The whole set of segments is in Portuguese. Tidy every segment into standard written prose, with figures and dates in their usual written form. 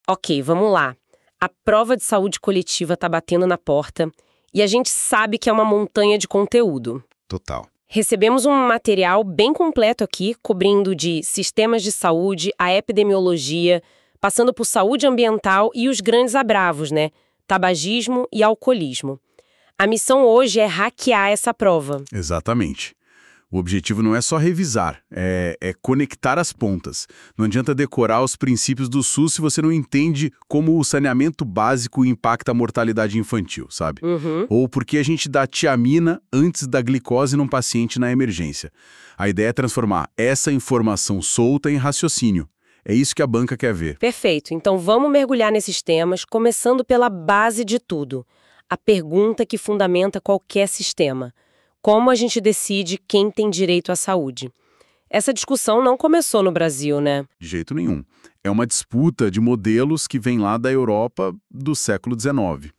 Ok, vamos lá. A prova de saúde coletiva está batendo na porta e a gente sabe que é uma montanha de conteúdo. Total. Recebemos um material bem completo aqui, cobrindo de sistemas de saúde, a epidemiologia, passando por saúde ambiental e os grandes abravos, né? Tabagismo e alcoolismo. A missão hoje é hackear essa prova. Exatamente. O objetivo não é só revisar, é conectar as pontas. Não adianta decorar os princípios do SUS se você não entende como o saneamento básico impacta a mortalidade infantil, sabe? Ou porque a gente dá tiamina antes da glicose num paciente na emergência. A ideia é transformar essa informação solta em raciocínio. É isso que a banca quer ver. Perfeito. Então vamos mergulhar nesses temas, começando pela base de tudo. A pergunta que fundamenta qualquer sistema. Como a gente decide quem tem direito à saúde? Essa discussão não começou no Brasil, né? De jeito nenhum. É uma disputa de modelos que vem lá da Europa do século XIX.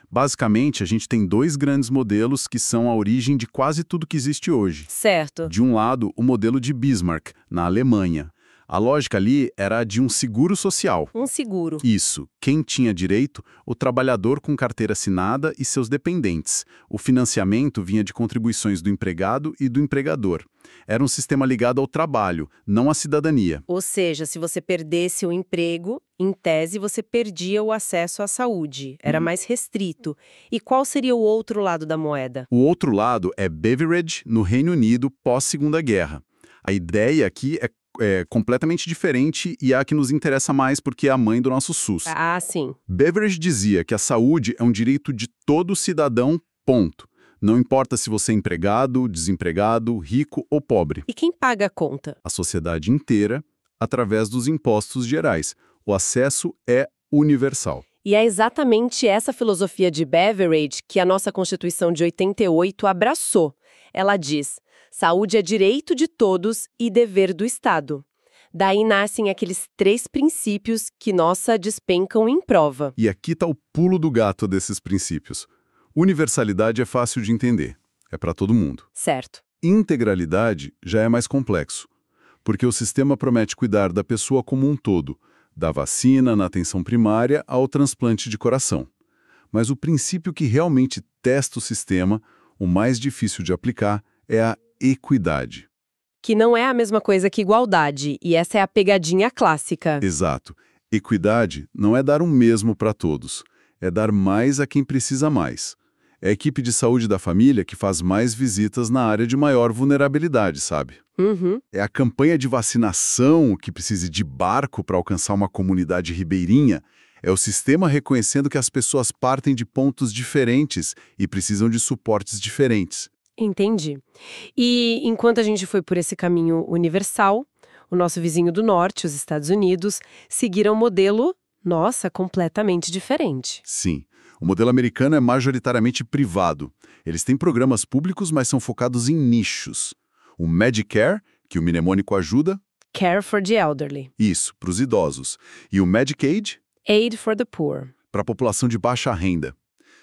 Basicamente, a gente tem dois grandes modelos que são a origem de quase tudo que existe hoje. Certo. De um lado, o modelo de Bismarck, na Alemanha. A lógica ali era a de um seguro social. Um seguro. Isso. Quem tinha direito? O trabalhador com carteira assinada e seus dependentes. O financiamento vinha de contribuições do empregado e do empregador. Era um sistema ligado ao trabalho, não à cidadania. Ou seja, se você perdesse o emprego, em tese você perdia o acesso à saúde. Era mais restrito. E qual seria o outro lado da moeda? O outro lado é Beveridge, no Reino Unido, pós-Segunda Guerra. A ideia aqui é completamente diferente e é a que nos interessa mais porque é a mãe do nosso SUS. Ah, sim. Beveridge dizia que a saúde é um direito de todo cidadão, ponto. Não importa se você é empregado, desempregado, rico ou pobre. E quem paga a conta? A sociedade inteira, através dos impostos gerais. O acesso é universal. E é exatamente essa filosofia de Beveridge que a nossa Constituição de 88 abraçou. Ela diz: saúde é direito de todos e dever do Estado. Daí nascem aqueles 3 princípios que nossa despencam em prova. E aqui está o pulo do gato desses princípios. Universalidade é fácil de entender. É para todo mundo. Certo. Integralidade já é mais complexo, porque o sistema promete cuidar da pessoa como um todo, da vacina na atenção primária ao transplante de coração. Mas o princípio que realmente testa o sistema, o mais difícil de aplicar, é a equidade. Que não é a mesma coisa que igualdade, e essa é a pegadinha clássica. Exato. Equidade não é dar o mesmo para todos, é dar mais a quem precisa mais. É a equipe de saúde da família que faz mais visitas na área de maior vulnerabilidade, sabe? É a campanha de vacinação que precisa de barco para alcançar uma comunidade ribeirinha. É o sistema reconhecendo que as pessoas partem de pontos diferentes e precisam de suportes diferentes. Entendi. E enquanto a gente foi por esse caminho universal, o nosso vizinho do norte, os Estados Unidos, seguiram um modelo, nossa, completamente diferente. Sim. O modelo americano é majoritariamente privado. Eles têm programas públicos, mas são focados em nichos. O Medicare, que o mnemônico ajuda. Care for the elderly. Isso, para os idosos. E o Medicaid. Aid for the poor. Para a população de baixa renda.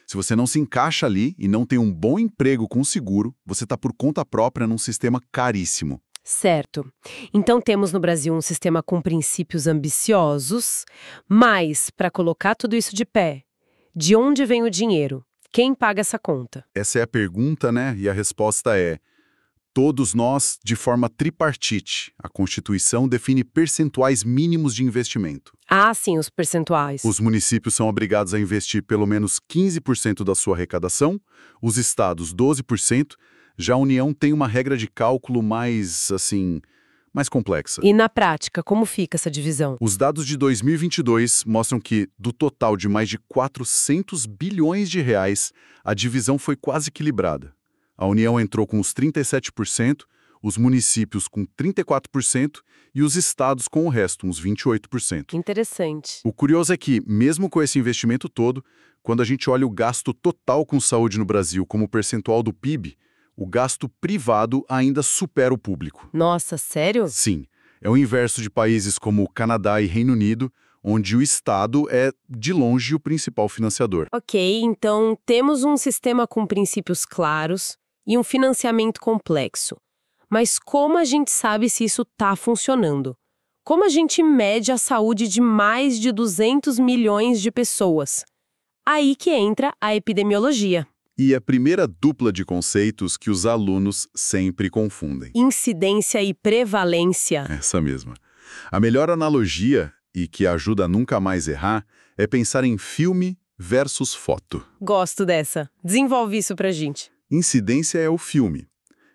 Se você não se encaixa ali e não tem um bom emprego com seguro, você está por conta própria num sistema caríssimo. Certo. Então temos no Brasil um sistema com princípios ambiciosos, mas, para colocar tudo isso de pé, de onde vem o dinheiro? Quem paga essa conta? Essa é a pergunta, né? E a resposta é: todos nós, de forma tripartite. A Constituição define percentuais mínimos de investimento. Ah, sim, os percentuais. Os municípios são obrigados a investir pelo menos 15% da sua arrecadação, os estados 12%, já a União tem uma regra de cálculo mais complexa. E na prática, como fica essa divisão? Os dados de 2022 mostram que, do total de mais de 400 bilhões de reais, a divisão foi quase equilibrada. A União entrou com os 37%, os municípios com 34% e os estados com o resto, uns 28%. Interessante. O curioso é que, mesmo com esse investimento todo, quando a gente olha o gasto total com saúde no Brasil como percentual do PIB, o gasto privado ainda supera o público. Nossa, sério? Sim. É o inverso de países como Canadá e Reino Unido, onde o Estado é, de longe, o principal financiador. Ok, então temos um sistema com princípios claros e um financiamento complexo. Mas como a gente sabe se isso está funcionando? Como a gente mede a saúde de mais de 200 milhões de pessoas? Aí que entra a epidemiologia. E a primeira dupla de conceitos que os alunos sempre confundem. Incidência e prevalência. Essa mesma. A melhor analogia, e que ajuda a nunca mais errar, é pensar em filme versus foto. Gosto dessa. Desenvolve isso pra gente. Incidência é o filme.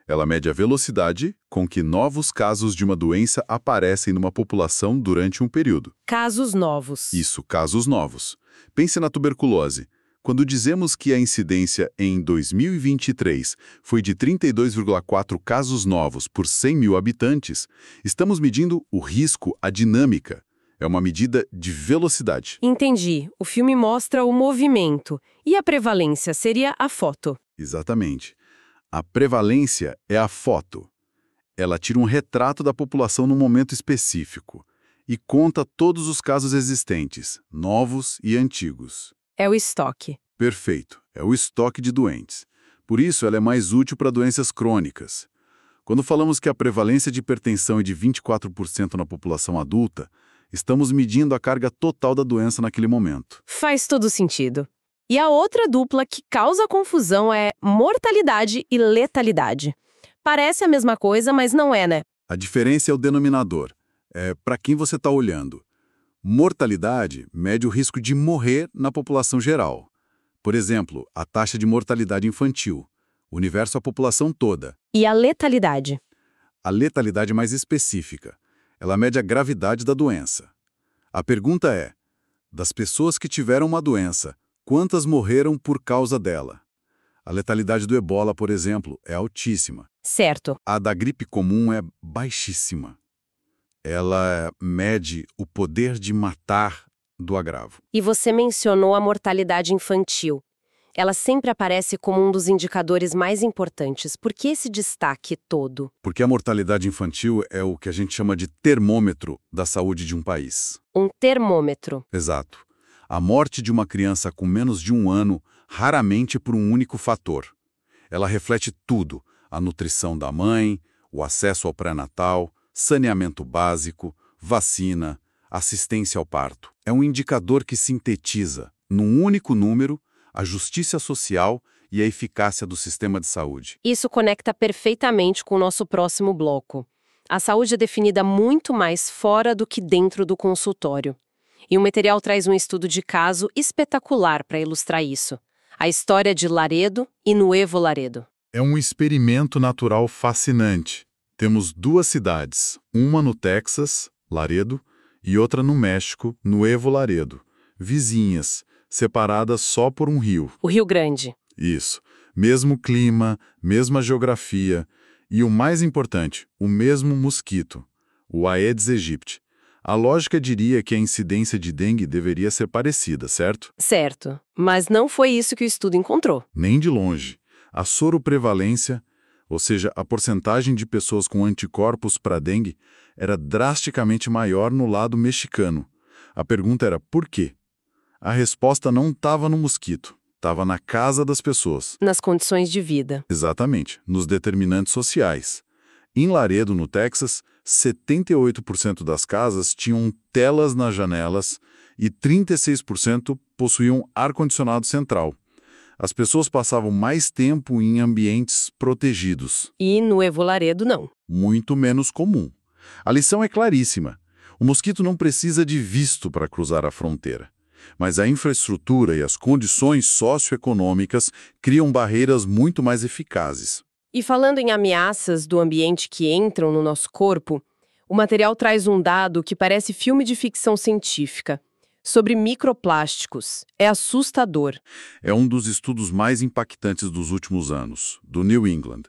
Ela mede a velocidade com que novos casos de uma doença aparecem numa população durante um período. Casos novos. Isso, casos novos. Pense na tuberculose. Quando dizemos que a incidência em 2023 foi de 32,4 casos novos por 100 mil habitantes, estamos medindo o risco, a dinâmica. É uma medida de velocidade. Entendi. O filme mostra o movimento. E a prevalência seria a foto. Exatamente. A prevalência é a foto. Ela tira um retrato da população num momento específico e conta todos os casos existentes, novos e antigos. É o estoque. Perfeito. É o estoque de doentes. Por isso, ela é mais útil para doenças crônicas. Quando falamos que a prevalência de hipertensão é de 24% na população adulta, estamos medindo a carga total da doença naquele momento. Faz todo sentido. E a outra dupla que causa confusão é mortalidade e letalidade. Parece a mesma coisa, mas não é, né? A diferença é o denominador. É para quem você está olhando. Mortalidade mede o risco de morrer na população geral. Por exemplo, a taxa de mortalidade infantil. Universo a população toda. E a letalidade? A letalidade mais específica. Ela mede a gravidade da doença. A pergunta é, das pessoas que tiveram uma doença, quantas morreram por causa dela? A letalidade do ebola, por exemplo, é altíssima. Certo. A da gripe comum é baixíssima. Ela mede o poder de matar do agravo. E você mencionou a mortalidade infantil. Ela sempre aparece como um dos indicadores mais importantes. Por que esse destaque todo? Porque a mortalidade infantil é o que a gente chama de termômetro da saúde de um país. Um termômetro. Exato. A morte de uma criança com menos de 1 ano raramente por um único fator. Ela reflete tudo: a nutrição da mãe, o acesso ao pré-natal, saneamento básico, vacina, assistência ao parto. É um indicador que sintetiza, num único número, a justiça social e a eficácia do sistema de saúde. Isso conecta perfeitamente com o nosso próximo bloco. A saúde é definida muito mais fora do que dentro do consultório. E o material traz um estudo de caso espetacular para ilustrar isso. A história de Laredo e Nuevo Laredo. É um experimento natural fascinante. Temos 2 cidades, uma no Texas, Laredo, e outra no México, Nuevo Laredo, vizinhas, separadas só por um rio. O Rio Grande. Isso. Mesmo clima, mesma geografia e, o mais importante, o mesmo mosquito, o Aedes aegypti. A lógica diria que a incidência de dengue deveria ser parecida, certo? Certo. Mas não foi isso que o estudo encontrou. Nem de longe. A soroprevalência, ou seja, a porcentagem de pessoas com anticorpos para dengue, era drasticamente maior no lado mexicano. A pergunta era por quê? A resposta não estava no mosquito, estava na casa das pessoas. Nas condições de vida. Exatamente, nos determinantes sociais. Em Laredo, no Texas, 78% das casas tinham telas nas janelas e 36% possuíam ar-condicionado central. As pessoas passavam mais tempo em ambientes protegidos. E Nuevo Laredo não. Muito menos comum. A lição é claríssima. O mosquito não precisa de visto para cruzar a fronteira. Mas a infraestrutura e as condições socioeconômicas criam barreiras muito mais eficazes. E falando em ameaças do ambiente que entram no nosso corpo, o material traz um dado que parece filme de ficção científica. Sobre microplásticos. É assustador. É um dos estudos mais impactantes dos últimos anos, do New England.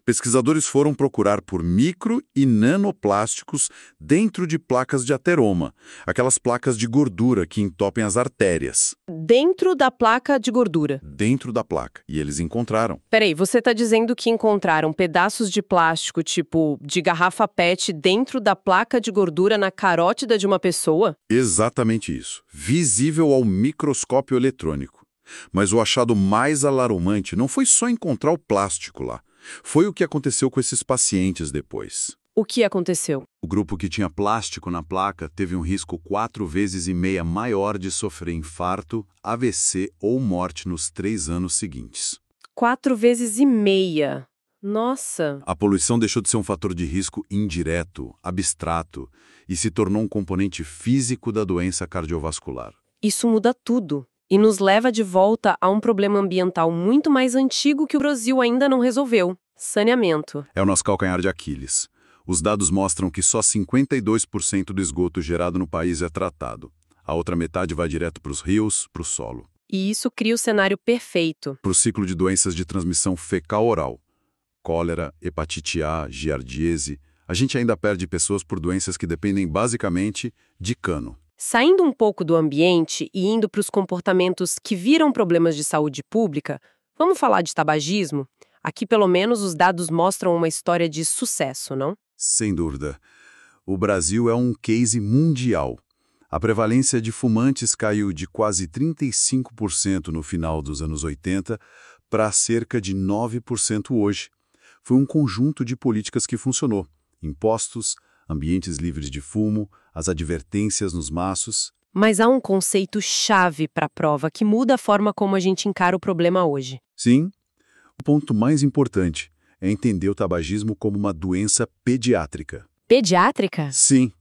Pesquisadores foram procurar por micro e nanoplásticos dentro de placas de ateroma, aquelas placas de gordura que entopem as artérias. Dentro da placa de gordura. Dentro da placa. E eles encontraram. Peraí, você está dizendo que encontraram pedaços de plástico, tipo de garrafa PET, dentro da placa de gordura na carótida de uma pessoa? Exatamente isso. Visível ao microscópio eletrônico. Mas o achado mais alarmante não foi só encontrar o plástico lá. Foi o que aconteceu com esses pacientes depois. O que aconteceu? O grupo que tinha plástico na placa teve um risco 4,5 vezes maior de sofrer infarto, AVC ou morte nos 3 anos seguintes. 4,5 vezes. Nossa! A poluição deixou de ser um fator de risco indireto, abstrato, e se tornou um componente físico da doença cardiovascular. Isso muda tudo e nos leva de volta a um problema ambiental muito mais antigo que o Brasil ainda não resolveu: saneamento. É o nosso calcanhar de Aquiles. Os dados mostram que só 52% do esgoto gerado no país é tratado. A outra metade vai direto para os rios, para o solo. E isso cria o cenário perfeito. Para o ciclo de doenças de transmissão fecal-oral. Cólera, hepatite A, giardíase. A gente ainda perde pessoas por doenças que dependem basicamente de cano. Saindo um pouco do ambiente e indo para os comportamentos que viram problemas de saúde pública, vamos falar de tabagismo? Aqui, pelo menos, os dados mostram uma história de sucesso, não? Sem dúvida. O Brasil é um case mundial. A prevalência de fumantes caiu de quase 35% no final dos anos 80 para cerca de 9% hoje. Foi um conjunto de políticas que funcionou. Impostos, ambientes livres de fumo, as advertências nos maços. Mas há um conceito-chave para a prova que muda a forma como a gente encara o problema hoje. Sim, o ponto mais importante é entender o tabagismo como uma doença pediátrica. Pediátrica? Sim,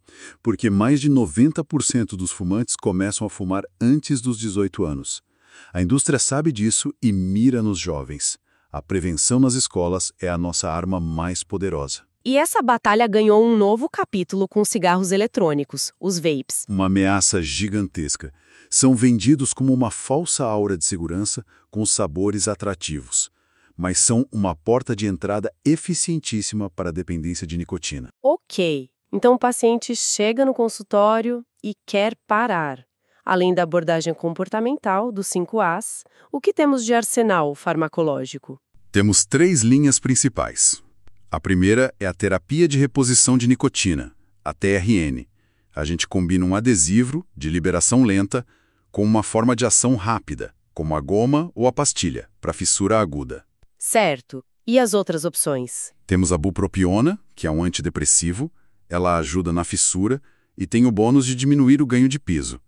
porque mais de 90% dos fumantes começam a fumar antes dos 18 anos. A indústria sabe disso e mira nos jovens. A prevenção nas escolas é a nossa arma mais poderosa. E essa batalha ganhou um novo capítulo com cigarros eletrônicos, os vapes. Uma ameaça gigantesca. São vendidos como uma falsa aura de segurança com sabores atrativos, mas são uma porta de entrada eficientíssima para a dependência de nicotina. Ok, então o paciente chega no consultório e quer parar. Além da abordagem comportamental, dos 5 As, o que temos de arsenal farmacológico? Temos 3 linhas principais. A primeira é a terapia de reposição de nicotina, a TRN. A gente combina um adesivo, de liberação lenta, com uma forma de ação rápida, como a goma ou a pastilha, para fissura aguda. Certo. E as outras opções? Temos a bupropiona, que é um antidepressivo. Ela ajuda na fissura e tem o bônus de diminuir o ganho de peso.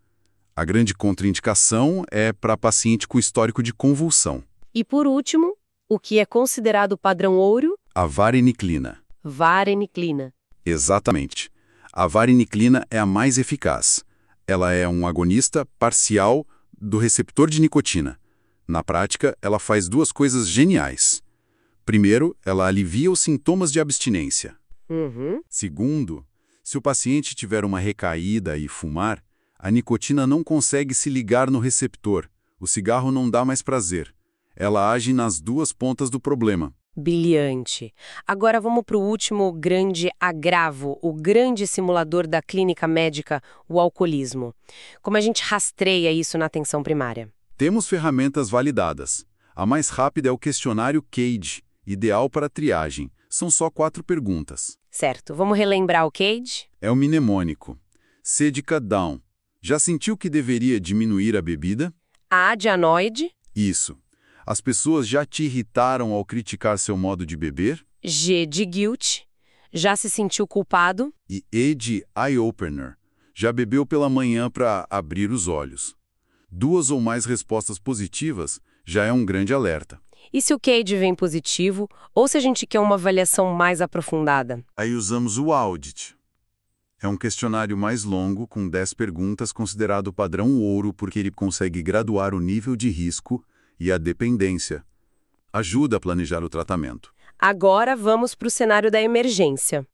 A grande contraindicação é para paciente com histórico de convulsão. E por último, o que é considerado padrão ouro? A vareniclina. Vareniclina. Exatamente. A vareniclina é a mais eficaz. Ela é um agonista parcial do receptor de nicotina. Na prática, ela faz 2 coisas geniais. Primeiro, ela alivia os sintomas de abstinência. Segundo, se o paciente tiver uma recaída e fumar, a nicotina não consegue se ligar no receptor. O cigarro não dá mais prazer. Ela age nas 2 pontas do problema. Brilhante. Agora vamos para o último grande agravo, o grande simulador da clínica médica, o alcoolismo. Como a gente rastreia isso na atenção primária? Temos ferramentas validadas. A mais rápida é o questionário CAGE, ideal para triagem. São só 4 perguntas. Certo. Vamos relembrar o CAGE? É o mnemônico. C de cut down. Já sentiu que deveria diminuir a bebida? A de anoide? Isso. As pessoas já te irritaram ao criticar seu modo de beber? G de guilt. Já se sentiu culpado? E E de eye-opener. Já bebeu pela manhã para abrir os olhos. 2 ou mais respostas positivas já é um grande alerta. E se o CAGE vem positivo, ou se a gente quer uma avaliação mais aprofundada? Aí usamos o audit. É um questionário mais longo, com 10 perguntas, considerado padrão ouro porque ele consegue graduar o nível de risco e a dependência. Ajuda a planejar o tratamento. Agora vamos para o cenário da emergência.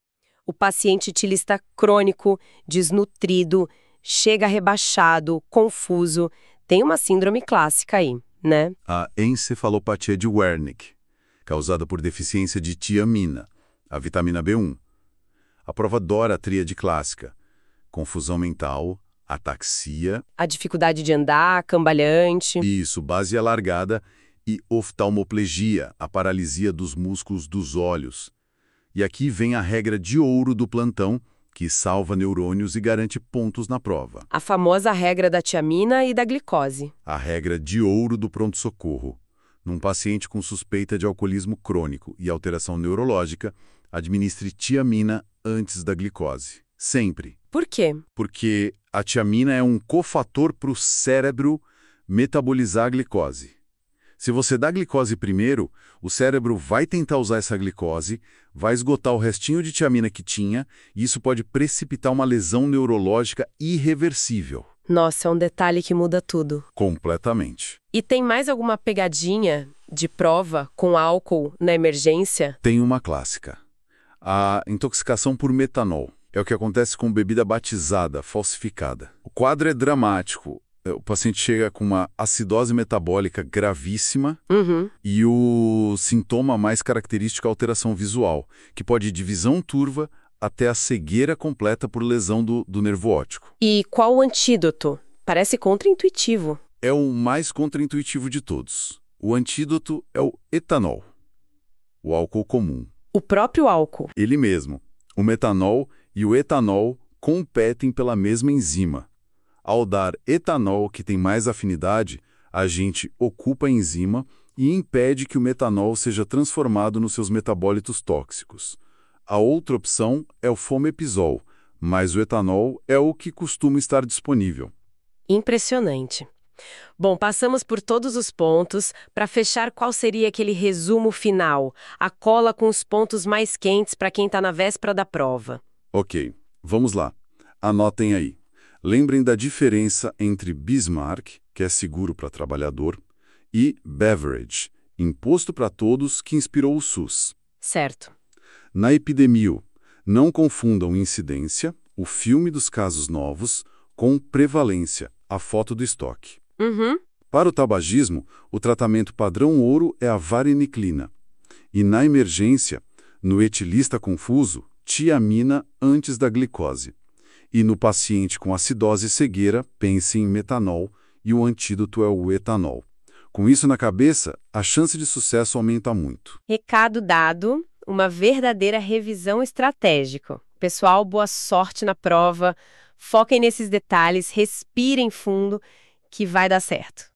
O paciente etilista crônico, desnutrido, chega rebaixado, confuso. Tem uma síndrome clássica aí, né? A encefalopatia de Wernicke, causada por deficiência de tiamina, a vitamina B1. A prova adora a tríade clássica: confusão mental, ataxia... A dificuldade de andar, cambalhante... Isso, base alargada, e oftalmoplegia, a paralisia dos músculos dos olhos. E aqui vem a regra de ouro do plantão, que salva neurônios e garante pontos na prova. A famosa regra da tiamina e da glicose. A regra de ouro do pronto-socorro. Num paciente com suspeita de alcoolismo crônico e alteração neurológica, administre tiamina antes da glicose. Sempre. Por quê? Porque a tiamina é um cofator para o cérebro metabolizar a glicose. Se você dá glicose primeiro, o cérebro vai tentar usar essa glicose, vai esgotar o restinho de tiamina que tinha, e isso pode precipitar uma lesão neurológica irreversível. Nossa, é um detalhe que muda tudo. Completamente. E tem mais alguma pegadinha de prova com álcool na emergência? Tem uma clássica. A intoxicação por metanol. É o que acontece com bebida batizada, falsificada. O quadro é dramático. O paciente chega com uma acidose metabólica gravíssima e o sintoma mais característico é a alteração visual, que pode ir de visão turva até a cegueira completa por lesão do nervo óptico. E qual o antídoto? Parece contraintuitivo. É o mais contraintuitivo de todos. O antídoto é o etanol, o álcool comum. O próprio álcool. Ele mesmo. O metanol e o etanol competem pela mesma enzima. Ao dar etanol, que tem mais afinidade, a gente ocupa a enzima e impede que o metanol seja transformado nos seus metabólitos tóxicos. A outra opção é o fomepizol, mas o etanol é o que costuma estar disponível. Impressionante. Bom, passamos por todos os pontos. Para fechar, qual seria aquele resumo final? A cola com os pontos mais quentes para quem está na véspera da prova. Ok, vamos lá. Anotem aí. Lembrem da diferença entre Bismarck, que é seguro para trabalhador, e Beveridge, imposto para todos, que inspirou o SUS. Certo. Na epidemia, não confundam incidência, o filme dos casos novos, com prevalência, a foto do estoque. Para o tabagismo, o tratamento padrão ouro é a vareniclina. E na emergência, no etilista confuso, tiamina antes da glicose. E no paciente com acidose e cegueira, pense em metanol e o antídoto é o etanol. Com isso na cabeça, a chance de sucesso aumenta muito. Recado dado, uma verdadeira revisão estratégica. Pessoal, boa sorte na prova, foquem nesses detalhes, respirem fundo, que vai dar certo.